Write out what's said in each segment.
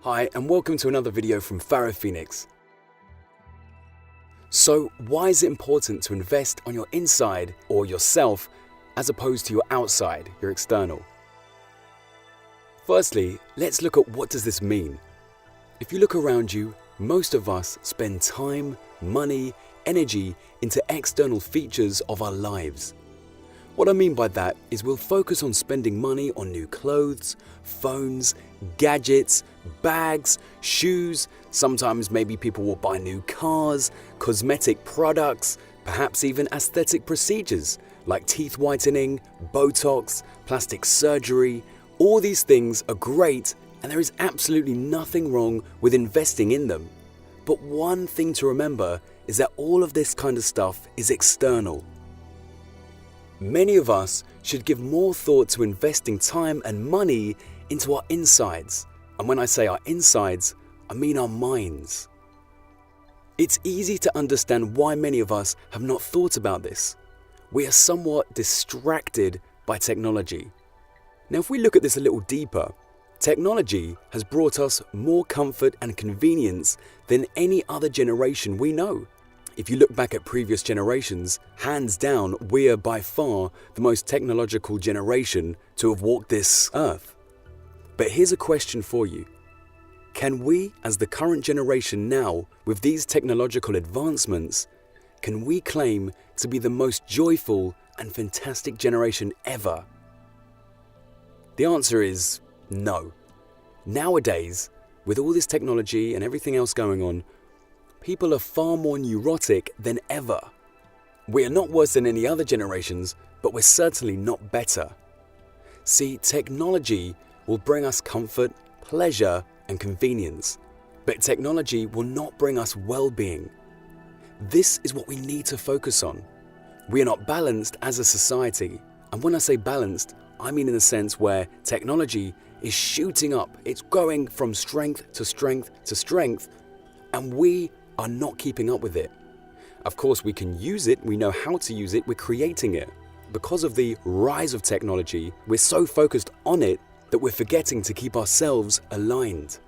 Hi and welcome to another video from Pharaoh Phoenix. So why is it important to invest on your inside or yourself as opposed to your outside, your external? Firstly, let's look at what does this mean. If you look around you, most of us spend time, money, energy into external features of our lives. What I mean by that is we'll focus on spending money on new clothes, phones, gadgets, bags, shoes. Sometimes maybe people will buy new cars, cosmetic products, perhaps even aesthetic procedures like teeth whitening, Botox, plastic surgery. All these things are great and there is absolutely nothing wrong with investing in them. But one thing to remember is that all of this kind of stuff is external. Many of us should give more thought to investing time and money into our insides. And when I say our insides, I mean our minds. It's easy to understand why many of us have not thought about this. We are somewhat distracted by technology. Now, if we look at this a little deeper, technology has brought us more comfort and convenience than any other generation we know. If you look back at previous generations, hands down, we are by far the most technological generation to have walked this earth. But here's a question for you. Can we, as the current generation now, with these technological advancements, can we claim to be the most joyful and fantastic generation ever? The answer is no. Nowadays, with all this technology and everything else going on, people are far more neurotic than ever. We are not worse than any other generations, but we're certainly not better. See, technology will bring us comfort, pleasure, and convenience, but technology will not bring us well-being. This is what we need to focus on. We are not balanced as a society, and when I say balanced, I mean in the sense where technology is shooting up. It's going from strength to strength to strength, and we are not keeping up with it. Of course, we can use it, we know how to use it, we're creating it. Because of the rise of technology, we're so focused on it that we're forgetting to keep ourselves aligned.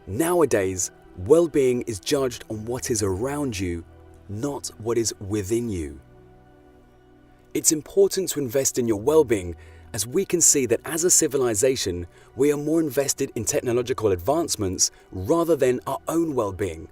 Nowadays, well-being is judged on what is around you, not what is within you. It's important to invest in your well-being, as we can see that as a civilization, we are more invested in technological advancements rather than our own well-being.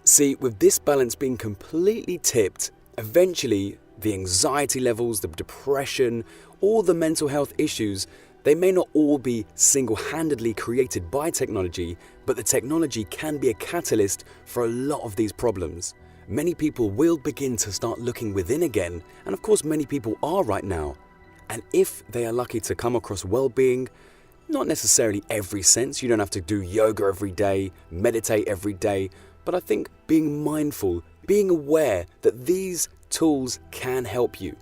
See, with this balance being completely tipped, eventually the anxiety levels, the depression, all the mental health issues, they may not all be single-handedly created by technology, but the technology can be a catalyst for a lot of these problems. Many people will begin to start looking within again, and of course many people are right now. And if they are lucky to come across well-being, not necessarily every sense, you don't have to do yoga every day, meditate every day, but I think being mindful, being aware that these tools can help you,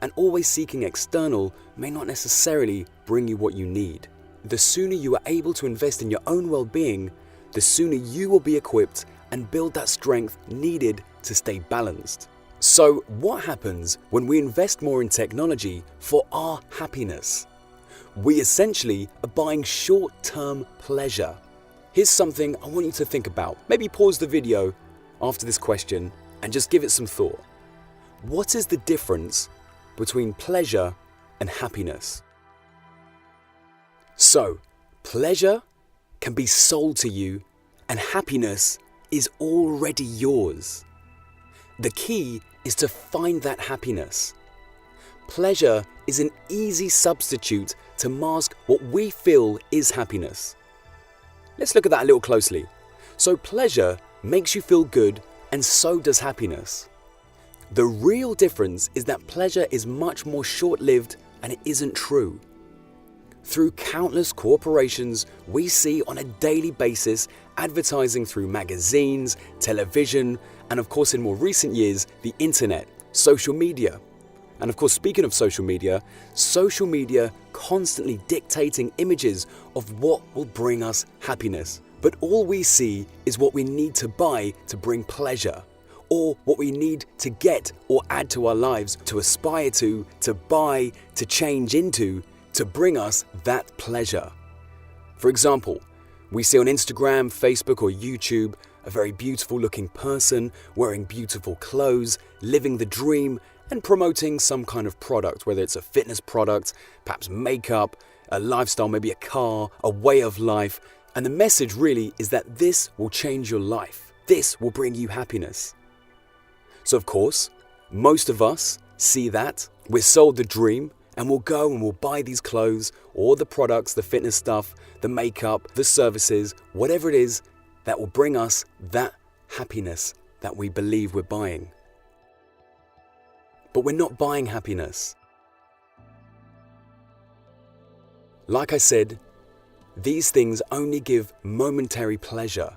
and always seeking external may not necessarily bring you what you need. The sooner you are able to invest in your own well-being, the sooner you will be equipped and build that strength needed to stay balanced. So what happens when we invest more in technology for our happiness? We essentially are buying short-term pleasure. Here's something I want you to think about. Maybe pause the video after this question and just give it some thought. What is the difference between pleasure and happiness? So, pleasure can be sold to you and happiness is already yours. The key is to find that happiness. Pleasure is an easy substitute to mask what we feel is happiness. Let's look at that a little closely. So pleasure makes you feel good, and so does happiness. The real difference is that pleasure is much more short-lived and it isn't true. Through countless corporations, we see on a daily basis advertising through magazines, television, and of course in more recent years, the internet, social media. And of course, speaking of social media constantly dictating images of what will bring us happiness. But all we see is what we need to buy to bring pleasure, or what we need to get or add to our lives, to aspire to buy, to change into, to bring us that pleasure. For example, We see on Instagram, Facebook, or YouTube a very beautiful looking person wearing beautiful clothes, living the dream, and promoting some kind of product, whether it's a fitness product, perhaps makeup, a lifestyle, maybe a car, a way of life. And the message really is that this will change your life. This will bring you happiness. So of course, most of us see that, we're sold the dream, and we'll go and we'll buy these clothes or the products, the fitness stuff, the makeup, the services, whatever it is that will bring us that happiness that we believe we're buying. But we're not buying happiness. Like I said, these things only give momentary pleasure.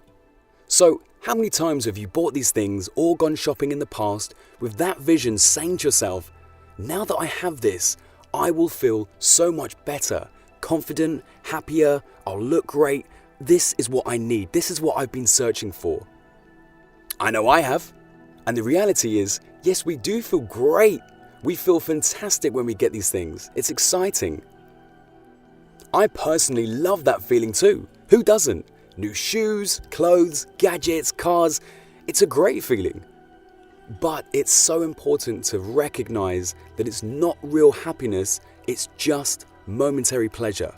So how many times have you bought these things or gone shopping in the past with that vision saying to yourself, now that I have this, I will feel so much better, confident, happier, I'll look great. This is what I need. This is what I've been searching for. I know I have. And the reality is, yes, we do feel great. We feel fantastic when we get these things. It's exciting. I personally love that feeling too. Who doesn't? New shoes, clothes, gadgets, cars. It's a great feeling. But it's so important to recognize that it's not real happiness, it's just momentary pleasure.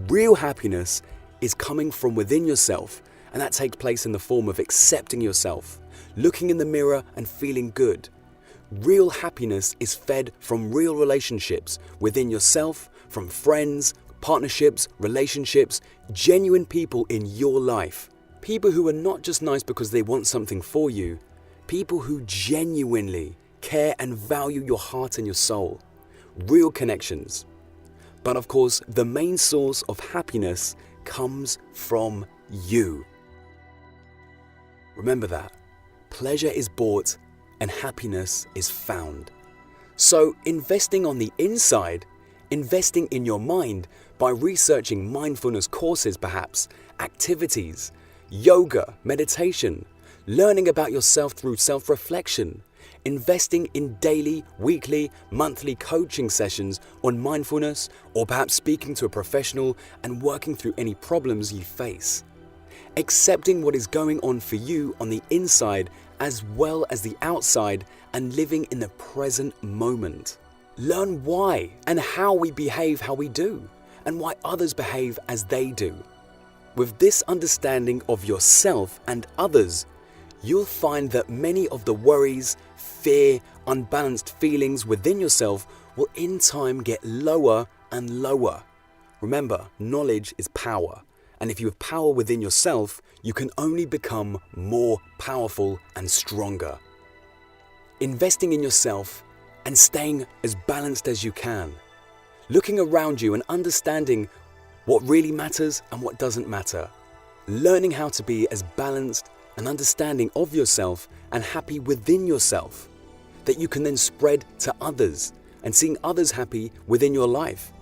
Real happiness is coming from within yourself, and that takes place in the form of accepting yourself, looking in the mirror and feeling good. Real happiness is fed from real relationships within yourself, from friends, partnerships, relationships, genuine people in your life. People who are not just nice because they want something for you, people who genuinely care and value your heart and your soul. Real connections. But of course, the main source of happiness comes from you. Remember that. Pleasure is bought and happiness is found. So investing on the inside, investing in your mind by researching mindfulness courses perhaps, activities, yoga, meditation, learning about yourself through self-reflection, investing in daily, weekly, monthly coaching sessions on mindfulness, or perhaps speaking to a professional and working through any problems you face. Accepting what is going on for you on the inside as well as the outside and living in the present moment. Learn why and how we behave how we do and why others behave as they do. With this understanding of yourself and others, you'll find that many of the worries, fear, unbalanced feelings within yourself will in time get lower and lower. Remember, knowledge is power, and if you have power within yourself, you can only become more powerful and stronger. Investing in yourself and staying as balanced as you can. Looking around you and understanding what really matters and what doesn't matter. Learning how to be as balanced and understanding of yourself and happy within yourself that you can then spread to others and seeing others happy within your life.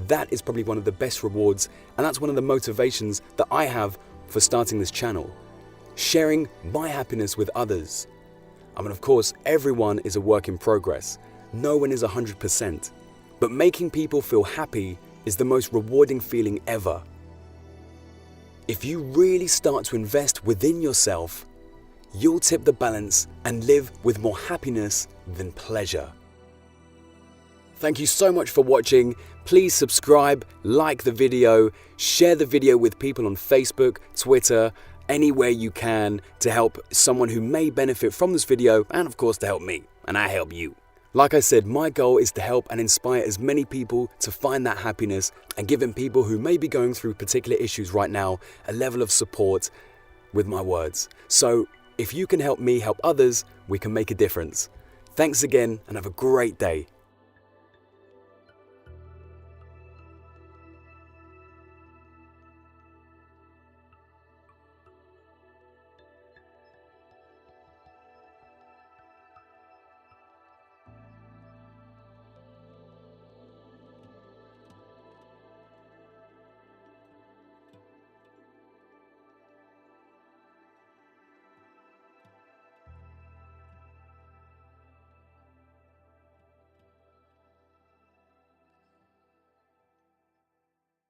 That is probably one of the best rewards, and that's one of the motivations that I have for starting this channel. Sharing my happiness with others. I mean, of course, everyone is a work in progress. No one is 100%. But making people feel happy is the most rewarding feeling ever. If you really start to invest within yourself, you'll tip the balance and live with more happiness than pleasure. Thank you so much for watching. Please subscribe, like the video, share the video with people on Facebook, Twitter, anywhere you can to help someone who may benefit from this video, and of course to help me, and I help you. Like I said, my goal is to help and inspire as many people to find that happiness and giving people who may be going through particular issues right now a level of support with my words. So if you can help me help others, we can make a difference. Thanks again and have a great day.